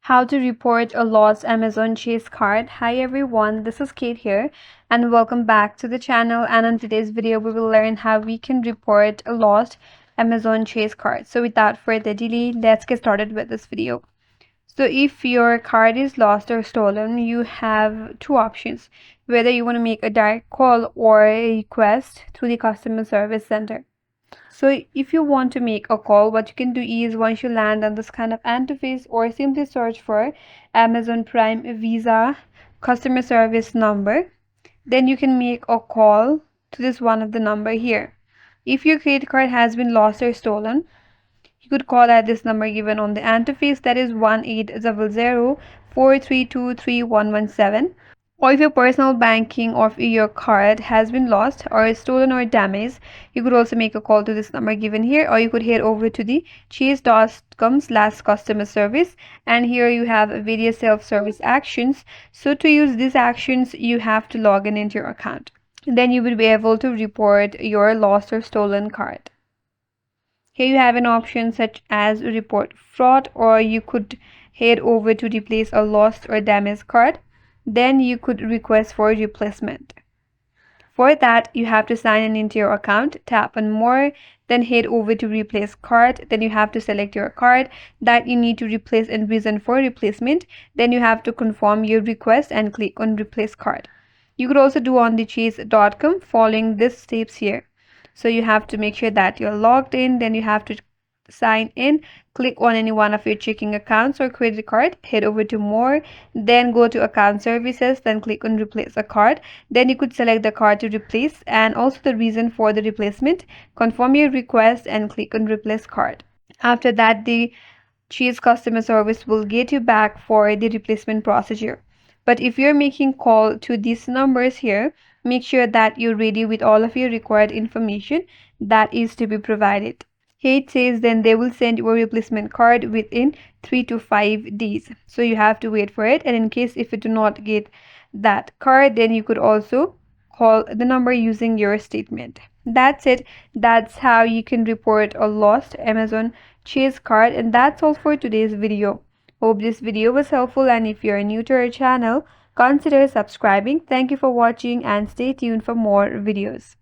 How to report a lost Amazon Chase card. Hi everyone, this is Kate here and welcome back to the channel, and in today's video we will learn how we can report a lost Amazon Chase card. So without further delay, let's get started with this video. So if your card is lost or stolen, you have two options, whether you want to make a direct call or a request through the customer service center. So if you want to make a call, what you can do is, once you land on this kind of interface, or simply search for Amazon Prime Visa customer service number, then you can make a call to this one of the number here. If your credit card has been lost or stolen, you could call at this number given on the interface, that is 1-800-432-3117. Or if your personal banking of your card has been lost or stolen or damaged, you could also make a call to this number given here, or you could head over to the chase.com/customer service, and here you have various self-service actions. So to use these actions, you have to log in into your account. Then you will be able to report your lost or stolen card. Here you have an option such as report fraud, or you could head over to replace a lost or damaged card. Then you could request for replacement. For that, you have to sign in into your account, tap on more, then head over to replace card. Then you have to select your card that you need to replace and reason for replacement. Then you have to confirm your request and click on replace card. You could also do on the chase.com following these steps here. So you have to make sure that you're logged in, then you have to sign in, click on any one of your checking accounts or credit card, head over to more, then go to account services, then click on replace a card. Then you could select the card to replace and also the reason for the replacement, confirm your request and click on replace card. After that, the Chase customer service will get you back for the replacement procedure. But if you're making call to these numbers here, make sure that you're ready with all of your required information that is to be provided. Here it says then they will send you a replacement card within 3 to 5 days. So you have to wait for it, and in case if you do not get that card, then you could also call the number using your statement. That's it. That's how you can report a lost Amazon Chase card, and that's all for today's video. Hope this video was helpful, and if you're new to our channel, consider subscribing. Thank you for watching and stay tuned for more videos.